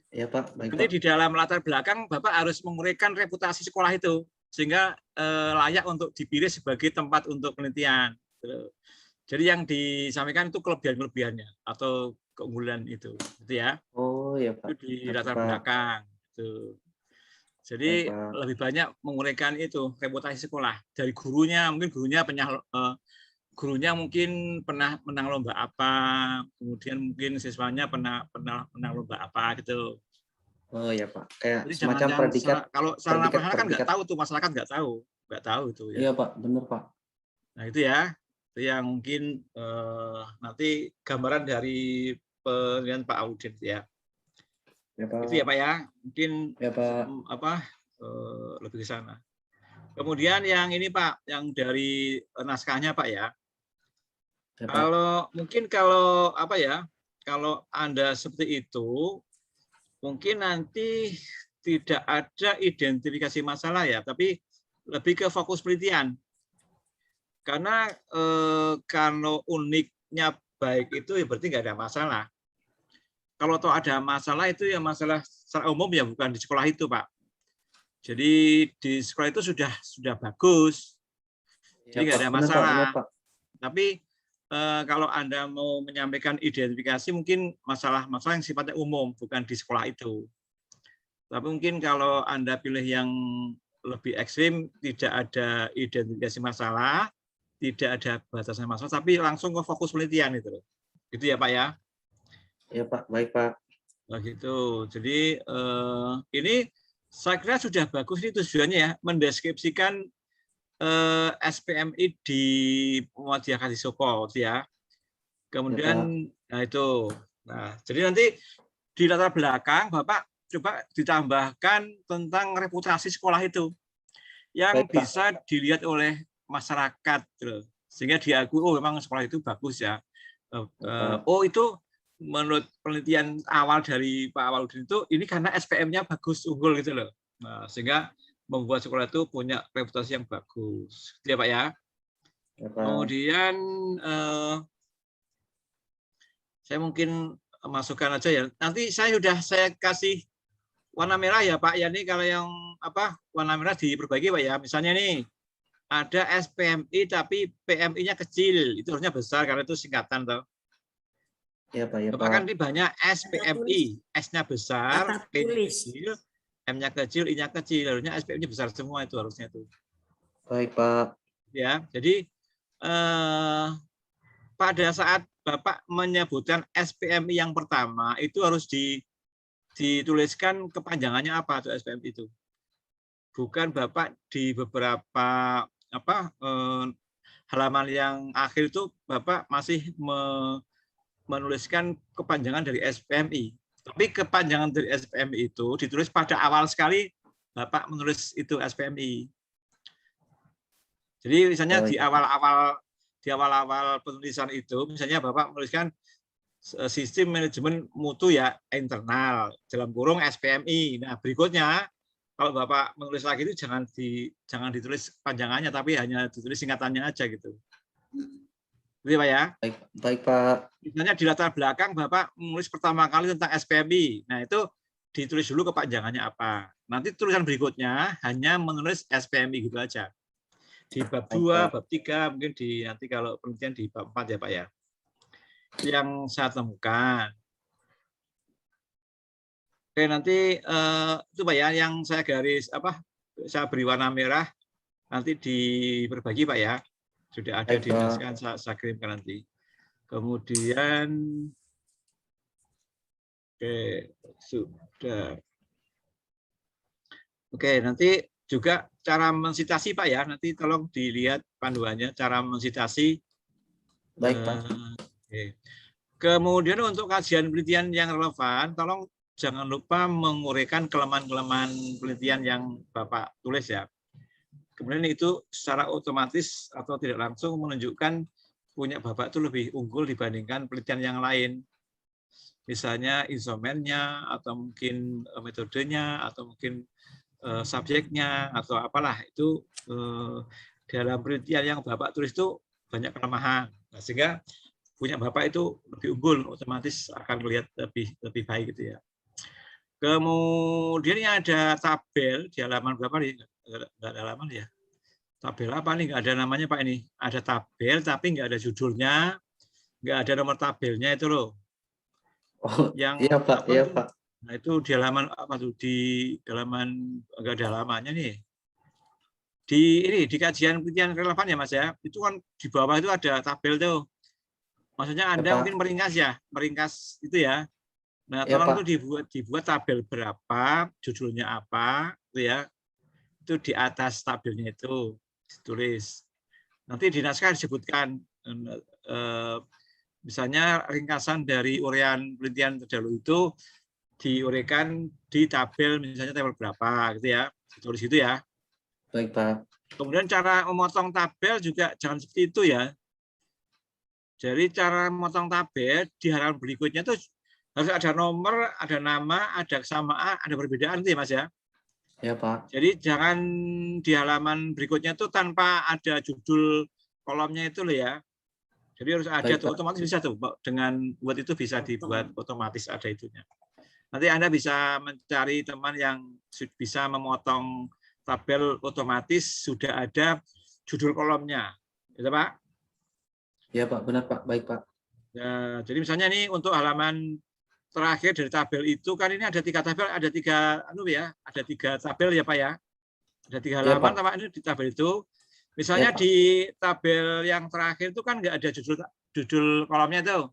S2: Ya Pak, baik,
S4: nanti
S2: Pak.
S4: di dalam latar belakang Bapak harus menguraikan reputasi sekolah itu sehingga layak untuk dipilih sebagai tempat untuk penelitian. Jadi yang disampaikan itu kelebihan-kelebihannya atau keunggulan itu, gitu ya.
S2: Oh ya Pak.
S4: Itu di latar belakang. Gitu. Jadi lebih banyak menguraikan itu reputasi sekolah dari gurunya, mungkin gurunya mungkin pernah menang lomba apa, kemudian mungkin siswanya pernah menang lomba apa gitu.
S2: Oh ya Pak, kayak
S4: jadi
S2: semacam predikat.
S4: Kalau sarana prasarana kan nggak tahu tuh, masyarakat nggak tahu itu ya.
S2: Iya Pak, benar Pak.
S4: Nah itu ya, itu yang mungkin nanti gambaran dari penelitian Pak Audin ya.
S2: Ya Pak.
S4: Itu ya Pak ya, mungkin
S2: ya, Pak.
S4: Lebih ke sana. Kemudian yang ini Pak, yang dari naskahnya Pak ya. Ya, Pak. Kalau Anda seperti itu, mungkin nanti tidak ada identifikasi masalah ya, tapi lebih ke fokus penelitian. Karena kalau uniknya baik itu ya berarti nggak ada masalah. Kalau toh ada masalah itu ya masalah secara umum ya bukan di sekolah itu, Pak. Jadi di sekolah itu sudah bagus. Jadi nggak ada masalah. Tapi kalau Anda mau menyampaikan identifikasi mungkin masalah-masalah yang sifatnya umum, bukan di sekolah itu. Tapi mungkin kalau Anda pilih yang lebih ekstrim, tidak ada identifikasi masalah, tidak ada batasan masalah, tapi langsung ke fokus penelitian itu. Gitu ya Pak ya?
S2: Ya Pak, baik Pak.
S4: Begitu. Jadi ini saya kira sudah bagus ini tujuannya ya, mendeskripsikan SPMI di Muhammadiyah Kadisoko ya. Kemudian nah itu. Nah, jadi nanti di latar belakang Bapak coba ditambahkan tentang reputasi sekolah itu yang
S2: Baik, Pak.
S4: bisa dilihat oleh masyarakat sehingga diakui oh memang sekolah itu bagus ya. Oh itu menurut penelitian awal dari Pak Awaludin itu ini karena SPM-nya bagus unggul gitu loh. Nah, sehingga membuat sekolah itu punya reputasi yang bagus. Gitu ya Pak ya.
S2: Ya, Pak.
S4: Kemudian saya mungkin masukkan aja ya. Nanti saya kasih warna merah ya Pak. Ya ini kalau yang warna merah diperbaiki Pak ya. Misalnya nih ada SPMI tapi PMI-nya kecil. Itu harusnya besar karena itu singkatan toh.
S2: Ya Pak, ya Pak.
S4: Bahkan ini banyak SPMI, S-nya besar, P-nya kecil, M-nya kecil, I-nya kecil. Harusnya SPM-nya besar semua itu harusnya itu.
S2: Baik Pak.
S4: Ya, jadi pada saat Bapak menyebutkan SPMI yang pertama itu harus dituliskan kepanjangannya apa tuh SPMI itu. Bukan Bapak di beberapa halaman yang akhir itu Bapak masih menuliskan kepanjangan dari SPMI. Tapi kepanjangan dari SPMI itu ditulis pada awal sekali Bapak menulis itu SPMI. Jadi misalnya di awal-awal penulisan itu, misalnya Bapak menuliskan sistem manajemen mutu ya internal dalam kurung SPMI. Nah berikutnya kalau Bapak menulis lagi itu jangan ditulis panjangannya, tapi hanya ditulis singkatannya aja gitu. Gitu Pak ya.
S2: Baik Pak.
S4: Misalnya di latar belakang Bapak menulis pertama kali tentang SPMI. Nah itu ditulis dulu kepanjangannya apa. Nanti tulisan berikutnya hanya menulis SPMI gitu aja. Di bab 2, bab 3, mungkin nanti kalau penelitian di bab 4 ya Pak ya. Yang saya temukan. Oke, nanti itu Pak ya, yang saya saya beri warna merah, nanti diperbagi Pak ya. Sudah ada dijelaskan, saya kirimkan nanti. Kemudian, oke, sudah. Oke, nanti juga cara mensitasi Pak ya, nanti tolong dilihat panduannya, cara mensitasi.
S2: Baik Pak.
S4: Oke. Kemudian untuk kajian penelitian yang relevan, tolong jangan lupa menguraikan kelemahan-kelemahan penelitian yang Bapak tulis ya. Kemudian itu secara otomatis atau tidak langsung menunjukkan punya Bapak itu lebih unggul dibandingkan penelitian yang lain. Misalnya instrumennya, atau mungkin metodenya, atau mungkin subjeknya, atau apalah. Itu dalam penelitian yang Bapak tulis itu banyak kelemahan. Nah, sehingga punya Bapak itu lebih unggul, otomatis akan melihat lebih baik gitu ya. Kemudian ada tabel di halaman berapa nih? Nggak ada halaman ya. Tabel apa nih? Nggak ada namanya Pak ini. Ada tabel tapi nggak ada judulnya, nggak ada nomor tabelnya itu loh.
S2: Oh, iya Pak, iya Pak.
S4: Nah itu di halaman apa tuh? Di halaman nggak ada halamannya nih. Di kajian penelitian relevan ya Mas ya. Itu kan di bawah itu ada tabel tuh. Maksudnya Anda mungkin meringkas itu ya. Nah, tolong itu dibuat tabel berapa, judulnya apa, itu ya. Itu di atas tabelnya itu ditulis. Nanti di naskah disebutkan, misalnya ringkasan dari uraian penelitian terdahulu itu diuraikan di tabel, misalnya tabel berapa, gitu ya. Ditulis itu ya.
S2: Baik Pak.
S4: Kemudian cara memotong tabel juga jangan seperti itu ya. Jadi cara memotong tabel di halaman berikutnya itu Harus ada nomor, ada nama, ada kesamaan, ada perbedaan itu ya Mas ya.
S2: Ya Pak.
S4: Jadi jangan di halaman berikutnya itu tanpa ada judul kolomnya itu loh ya. Jadi harus ada
S2: Baik,
S4: tuh,
S2: Pak.
S4: otomatis bisa tuh dengan Word itu bisa dibuat otomatis ada itunya. Nanti Anda bisa mencari teman yang bisa memotong tabel otomatis sudah ada judul kolomnya, gitu Pak.
S2: Ya Pak, benar Pak. Baik Pak.
S4: Ya, jadi misalnya nih untuk halaman terakhir dari tabel itu kan ini ada 3 tabel, ada 3 ada 3 tabel ya Pak ya. Ada 3
S2: Ya,
S4: halaman
S2: Pak.
S4: Pak, ini di tabel itu. Misalnya
S2: Ya, Pak.
S4: di tabel yang terakhir itu kan nggak ada judul kolomnya itu.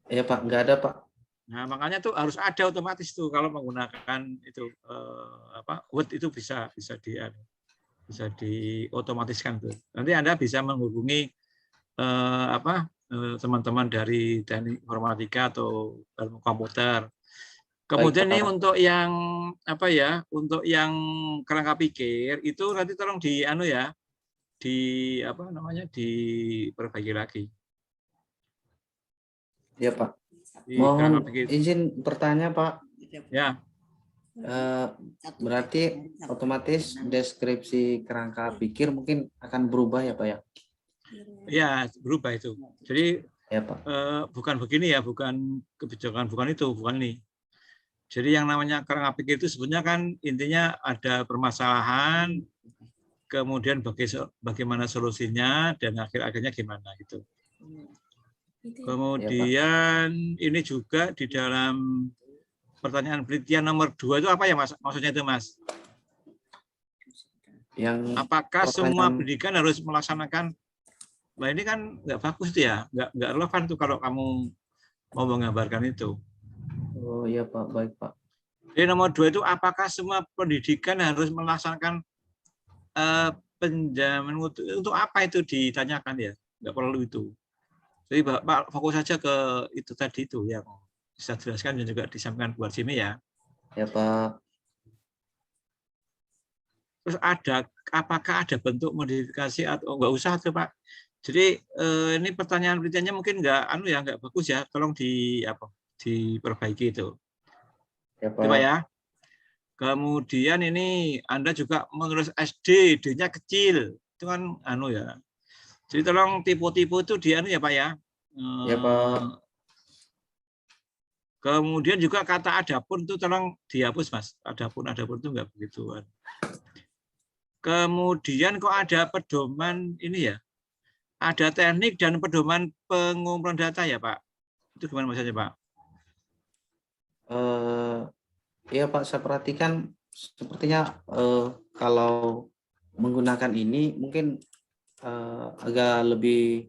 S2: Ya Pak, nggak ada Pak.
S4: Nah, makanya tuh harus ada otomatis tuh kalau menggunakan itu Word itu bisa diotomatiskan tuh. Nanti Anda bisa menghubungi teman-teman dari teknik informatika atau ilmu komputer. Kemudian
S2: Baik,
S4: nih
S2: Pak.
S4: untuk yang kerangka pikir itu nanti tolong diperbaiki lagi.
S2: Ya Pak.
S4: Di
S2: Mohon
S4: kerangka pikir.
S2: izin bertanya Pak.
S4: Ya.
S2: Berarti otomatis deskripsi kerangka pikir mungkin akan berubah ya Pak ya?
S4: Ya, berubah itu. Jadi
S2: Ya Pak.
S4: bukan begini ya, bukan kebijakan, bukan itu, bukan ini. Jadi yang namanya kerangka pikir itu sebenarnya kan intinya ada permasalahan, kemudian bagaimana solusinya, dan akhirnya gimana gitu. Kemudian ini juga di dalam pertanyaan penelitian nomor 2 itu apa ya Mas? Maksudnya itu Mas? Apakah semua pendidikan harus melaksanakan? Nah ini kan nggak bagus tuh ya, nggak relevan tuh kalau kamu mau menggambarkan itu.
S2: Oh iya Pak, baik Pak.
S4: Jadi nomor 2 itu apakah semua pendidikan harus melaksanakan penjamin mutu? Untuk apa itu ditanyakan ya? Nggak perlu itu. Jadi Pak fokus saja ke itu tadi itu yang bisa jelaskan dan juga disampaikan buat sini ya.
S2: Ya Pak.
S4: Terus apakah ada bentuk modifikasi atau enggak usah tuh Pak? Jadi ini pertanyaan penelitiannya mungkin nggak bagus ya. Tolong diperbaiki itu.
S2: Ya Pak.
S4: Coba ya. Kemudian ini Anda juga menulis SD, D-nya kecil. Itu kan ya. Jadi tolong tipe-tipe itu ya Pak ya.
S2: Ya Pak.
S4: Kemudian juga kata adapun itu tolong dihapus Mas. Adapun itu enggak begitu. Kemudian kok ada pedoman ini ya. Ada teknik dan pedoman pengumpulan data ya Pak. Itu gimana maksudnya Pak?
S2: Ya Pak, saya perhatikan sepertinya kalau menggunakan ini mungkin agak lebih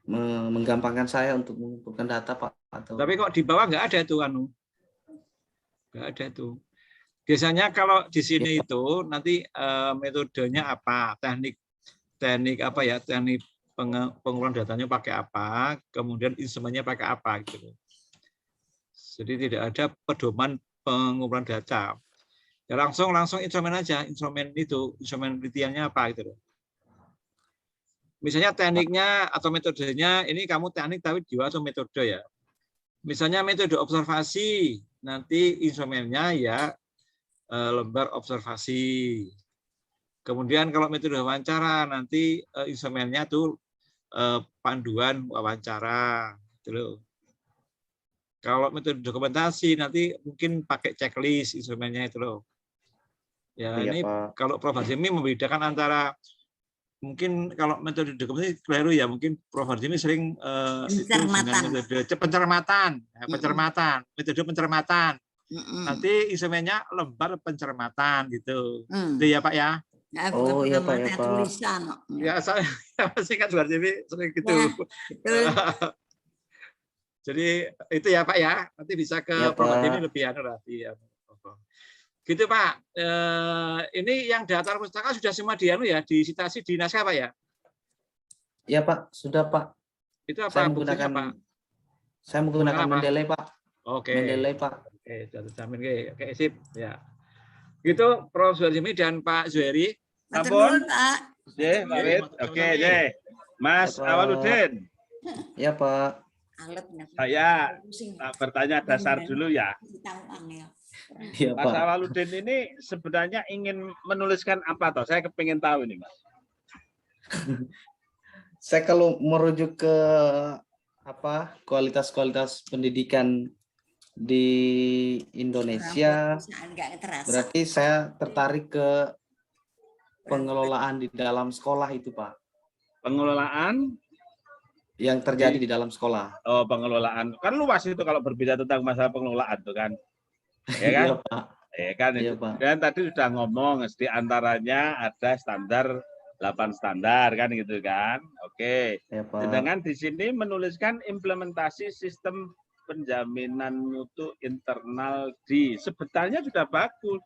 S2: menggampangkan saya untuk mengumpulkan data Pak.
S4: Tapi kok di bawah nggak ada tuh nggak ada tuh. Biasanya kalau di sini itu nanti metodenya apa, teknik apa ya, teknik pengumpulan datanya pakai apa, kemudian instrumennya pakai apa gitu. Jadi tidak ada pedoman pengumpulan data. Ya langsung instrumen aja, instrumen penelitiannya apa gitu. Misalnya tekniknya atau metodenya, ini kamu teknik tapi juga atau metode ya. Misalnya metode observasi, nanti instrumennya ya lembar observasi. Kemudian kalau metode wawancara, nanti instrumennya tuh panduan wawancara. Gitu. Kalau metode dokumentasi, nanti mungkin pakai checklist instrumennya itu loh. Ya, ini Pak. Kalau Prof. Harzimi membedakan antara mungkin kalau metode dokumentasi keliru ya, mungkin Prof. Harzimi sering metode pencermatan, metode pencermatan. Nanti instrumennya lembar pencermatan gitu. Itu ya Pak ya.
S2: Oh iya Pak ya Pak.
S3: Tulisan.
S4: Ya saya singkat Prof. Harzimi sering gitu. Jadi itu ya Pak ya. Nanti bisa ke
S2: ya,
S4: Prof. Harzimi lebih ya. Gitu Pak. Ini yang daftar pustaka sudah semua disitasi di naskah Pak ya?
S2: Ya Pak, sudah Pak.
S4: Itu apa buktinya Pak?
S2: Saya menggunakan Mendeley Pak.
S4: Oke.
S2: Mendeley Pak.
S4: Oke, sudah terjamin. Oke, sip. Ya. Gitu Prof. Harzimi dan Pak Zuhairi.
S1: Ampun. Pak Wid. Oke, Mas Awaludin.
S2: Ya Pak.
S3: Alat
S1: Saya bertanya dasar dulu ya.
S2: Iya,
S1: Mas
S2: Pak.
S1: Awaludin ini sebenarnya ingin menuliskan apa toh? Saya kepingin tahu ini, Mas.
S2: Saya kalau merujuk ke kualitas pendidikan di Indonesia, berarti saya tertarik ke pengelolaan di dalam sekolah itu, Pak.
S1: Pengelolaan
S2: Yang terjadi di dalam sekolah.
S1: Oh, pengelolaan. Kan luas itu kalau berbicara tentang masalah pengelolaan tuh kan. Ya kan?
S2: Iya, Pak.
S1: Ya kan
S2: Iya,
S1: itu.
S2: Pak.
S1: Dan tadi sudah ngomong di antaranya ada standar 8 standar kan gitu kan. Oke.
S2: Iya, Pak.
S1: Sedangkan di sini menuliskan implementasi sistem penjaminan mutu internal sebetulnya sudah bagus.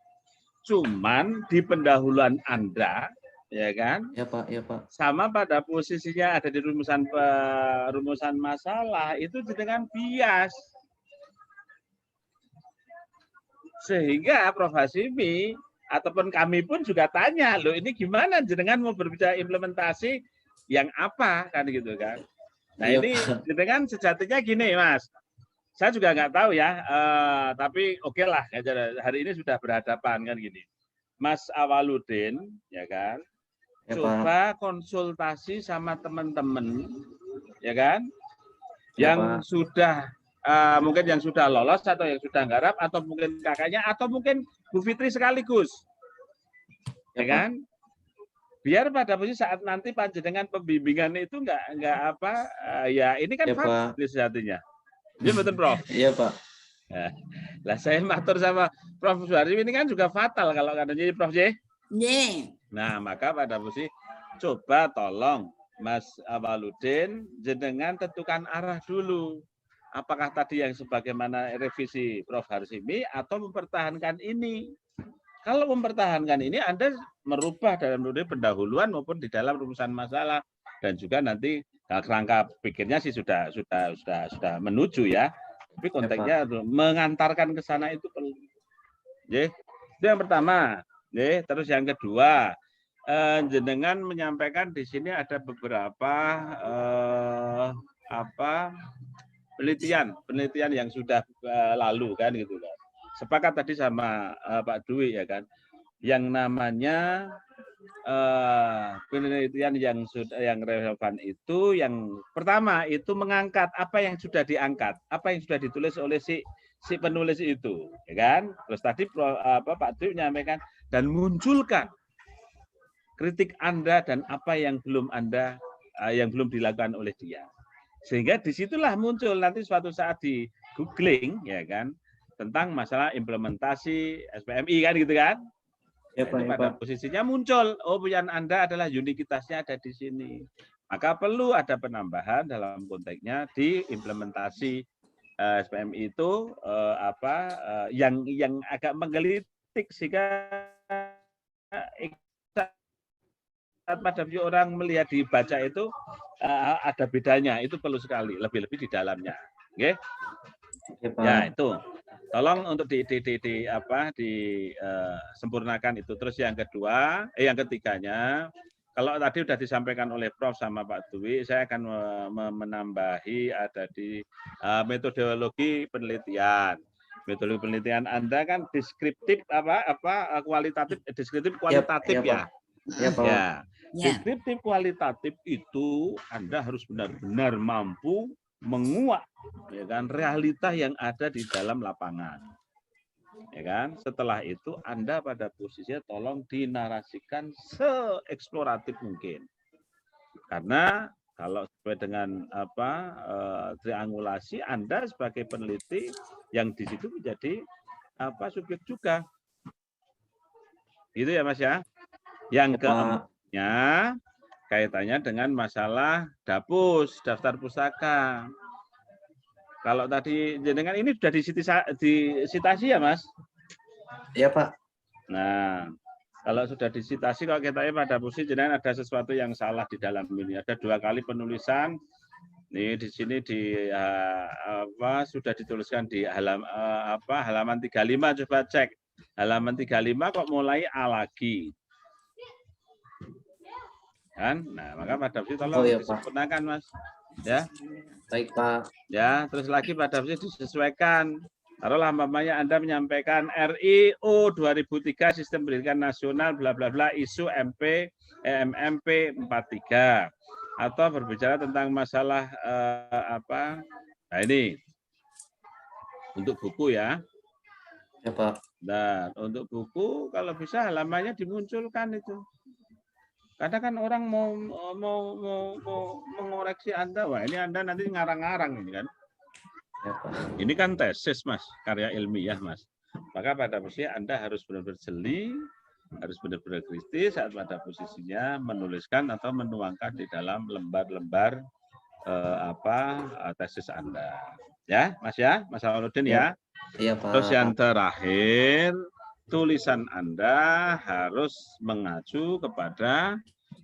S1: Cuman di pendahuluan Anda ya kan?
S2: Ya, Pak. Ya, Pak.
S1: Sama pada posisinya ada di rumusan masalah itu dengan bias. Sehingga Prof. Hasimi ataupun kami pun juga tanya, loh ini gimana jenengan mau berbicara implementasi yang apa kan gitu kan. Nah
S2: Iya,
S1: ini
S2: Pak.
S1: jenengan sejatinya gini Mas. Saya juga nggak tahu ya, tapi oke lah hari ini sudah berhadapan kan gini. Mas Awaludin ya kan.
S2: Ya,
S1: Coba konsultasi sama teman-teman, ya kan,
S2: Ya,
S1: yang
S2: Pak.
S1: sudah mungkin yang sudah lolos atau yang sudah garap atau mungkin kakaknya atau mungkin Bu Fitri sekaligus, ya kan, biar pada posisi saat nanti panjenengan pembimbingan itu nggak apa, ya ini kan
S2: Ya, Pak.
S1: sejatinya, ini betul Prof.
S2: Iya, Pak.
S1: Lah saya matur sama Prof. Suhardi ini kan juga fatal kalau katanya Prof. J. Nah, maka pada posisi coba tolong Mas Awaludin jenengan tentukan arah dulu. Apakah tadi yang sebagaimana revisi Prof. Harsimi atau mempertahankan ini? Kalau mempertahankan ini Anda merubah dalam pendahuluan maupun di dalam rumusan masalah dan juga nanti kerangka pikirnya sih sudah menuju ya. Tapi konteksnya mengantarkan ke sana itu perlu. Itu yang pertama. Terus yang kedua, jenengan menyampaikan di sini ada beberapa penelitian yang sudah lalu kan gitu kan. Sepakat tadi sama Pak Dwi ya kan, yang namanya penelitian yang relevan itu yang pertama itu mengangkat apa yang sudah diangkat, apa yang sudah ditulis oleh si penulis itu, ya kan. Terus tadi Pak Dwi menyampaikan dan munculkan kritik Anda dan apa yang belum dilakukan oleh dia. Sehingga disitulah muncul nanti suatu saat di googling ya kan tentang masalah implementasi SPMI kan gitu kan.
S2: Ya,
S1: Nah,
S2: Pak,
S1: itu pada posisinya muncul, yang Anda adalah unikitasnya ada di sini. Maka perlu ada penambahan dalam konteksnya di implementasi SPMI itu yang agak menggelitik sehingga pada orang melihat dibaca itu ada bedanya, itu perlu sekali lebih-lebih di dalamnya. Oke? Ya itu. Tolong untuk disempurnakan itu. Terus yang ketiganya, kalau tadi sudah disampaikan oleh Prof sama Pak Dwi, saya akan menambahi ada di metodologi penelitian. Metodologi penelitian Anda kan deskriptif kualitatif, deskriptif kualitatif ya.
S2: Ya, Pak.
S1: Ya. Deskriptif kualitatif itu Anda harus benar-benar mampu menguak ya kan realita yang ada di dalam lapangan. Ya kan? Setelah itu Anda pada posisinya tolong dinarasikan seeksploratif mungkin. Karena kalau sesuai dengan triangulasi Anda sebagai peneliti yang di situ menjadi subjek juga. Gitu ya Mas ya. Yang keempatnya kaitannya dengan masalah DAPUS, daftar pustaka. Kalau tadi jenengan ini sudah disitasi ya, Mas?
S2: Iya, Pak.
S1: Nah, kalau sudah disitasi, kalau kita pada posisi jenengan ada sesuatu yang salah di dalam ini. Ada 2 kali penulisan. Nih di sini sudah dituliskan di halaman 35, coba cek. Halaman 35 kok mulai A lagi. Kan? Nah, maka pada posisi tolong disempurnakan, Mas. Ya.
S2: Baik, Pak.
S1: Ya, terus lagi pada disesuaikan. Taruhlah mamanya Anda menyampaikan RIU 2003 Sistem Pendidikan Nasional bla bla bla isu MMP 43 atau berbicara tentang masalah apa? Nah, ini untuk buku ya.
S2: Ya, Pak.
S1: Dan untuk buku kalau bisa halamannya dimunculkan itu. Kadang kan orang mau mengoreksi Anda, wah ini Anda nanti ngarang-ngarang ini kan.
S2: Ya, Pak.
S1: Ini kan tesis Mas, karya ilmiah Mas. Maka pada posisinya Anda harus benar-benar jeli, harus benar-benar kritis saat pada posisinya menuliskan atau menuangkan di dalam lembar-lembar tesis Anda. Ya, Mas ya, Mas Awaludin ya.
S2: Iya, Pak.
S1: Terus yang terakhir, tulisan Anda harus mengacu kepada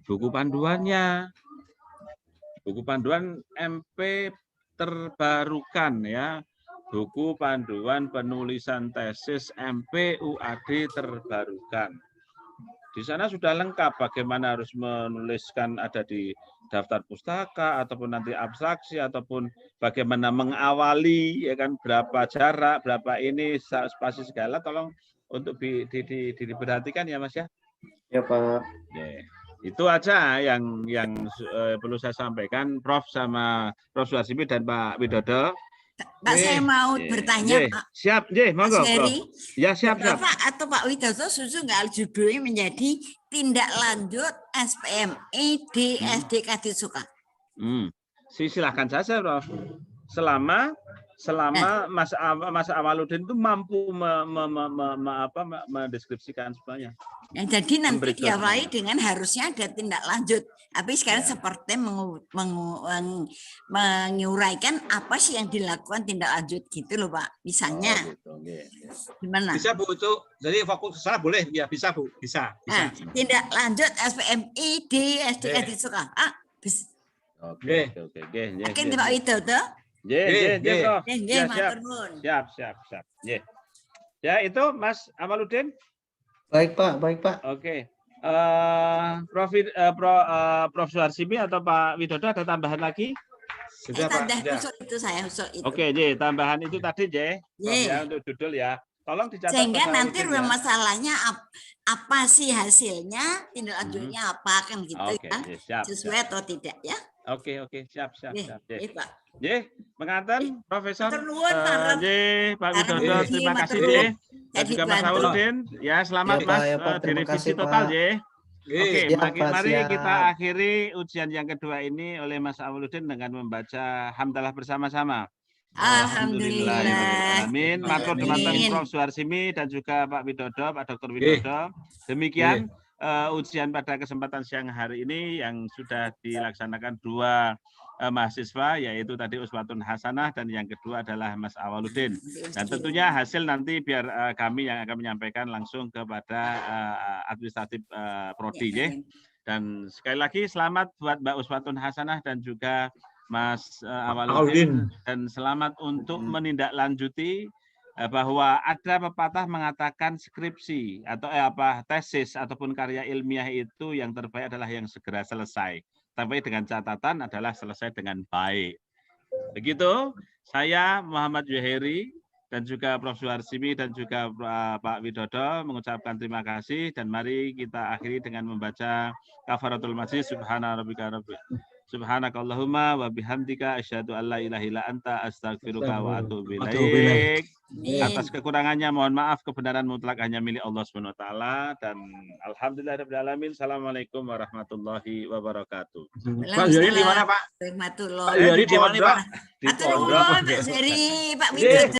S1: buku panduannya. Buku panduan MP terbarukan ya. Buku panduan penulisan tesis MP UAD terbarukan. Di sana sudah lengkap bagaimana harus menuliskan, ada di daftar pustaka ataupun nanti abstraksi ataupun bagaimana mengawali ya kan, berapa jarak, berapa ini spasi segala, tolong untuk diperhatikan ya Mas ya.
S2: Ya, Pak.
S1: Ya, itu aja yang perlu saya sampaikan Prof sama Prof Suharsimi dan Pak Widodo.
S3: Pak, saya mau bertanya, Pak.
S1: Siap, monggo, Prof. Ya, siap.
S3: Bapak atau Pak Widodo setuju nggak judulnya menjadi tindak lanjut SPMI di SD Kadisuka?
S1: Silahkan saja, Prof. Selama Mas Awaludin itu mampu mendeskripsikan semuanya.
S3: Ya, jadi nanti diawali dengan harusnya ada tindak lanjut. Tapi sekarang seperti menguraikan apa sih yang dilakukan tindak lanjut gitu loh Pak. Misalnya, gimana?
S4: Bisa Bu, itu jadi fokus ke sana boleh ya, bisa Bu, bisa.
S3: Nah, tindak lanjut SPMI di SD Kadisuka.
S1: Oke.
S3: Oke, Pak Widodo.
S1: Siap. Ya, itu Mas Awaludin.
S2: Baik, Pak.
S1: Oke. Prof Suharsimi atau Pak Widodo ada tambahan lagi?
S4: Sudah, Pak.
S3: Itu saya usul itu.
S1: Oke, tambahan itu tadi, ya, untuk judul ya. Tolong dicatat.
S3: Sehingga nanti masalahnya apa sih hasilnya, tindak lanjutnya apa kan gitu ya.
S1: Siap,
S3: sesuai atau tidak ya.
S1: Oke, siap.
S3: Pak.
S1: Mengantar Profesor. Pak Widodo,
S3: Terima
S1: terima kasih, dan juga Mas Awaludin. Ya, selamat Mas direvisi total, Oke, mari kita akhiri ujian yang kedua ini oleh Mas Awaludin dengan membaca hamdalah bersama-sama.
S3: Alhamdulillah.
S1: Amin. Matur teman-teman Prof Suharsimi dan juga Pak Widodo, Pak Dr. Widodo. Demikian ujian pada kesempatan siang hari ini yang sudah dilaksanakan dua mahasiswa, yaitu tadi Uswatun Hasanah dan yang kedua adalah Mas Awaludin. Dan tentunya hasil nanti biar kami yang akan menyampaikan langsung kepada administratif Prodi. Dan sekali lagi selamat buat Mbak Uswatun Hasanah dan juga Mas Awaludin, dan selamat untuk menindaklanjuti bahwa ada pepatah mengatakan skripsi atau tesis ataupun karya ilmiah itu yang terbaik adalah yang segera selesai. Tapi dengan catatan adalah selesai dengan baik. Begitu, saya Muhammad Yuheri dan juga Prof Suharsimi dan juga Pak Widodo mengucapkan terima kasih, dan mari kita akhiri dengan membaca kafaratul majlis. Subhanakallahumma wa bihamdika asyhadu an la ilaha illa anta astaghfiruka wa atubu ilaik. Atas kekurangannya mohon maaf, kebenaran mutlak hanya milik Allah Subhanahu wa taala, dan alhamdulillahirabbil alamin. Assalamualaikum warahmatullahi wabarakatuh.
S4: Pak Yuri di mana, Pak?
S3: Pak Yuri
S4: di mana, Pak?
S3: Di Pondok. Pak Widodo.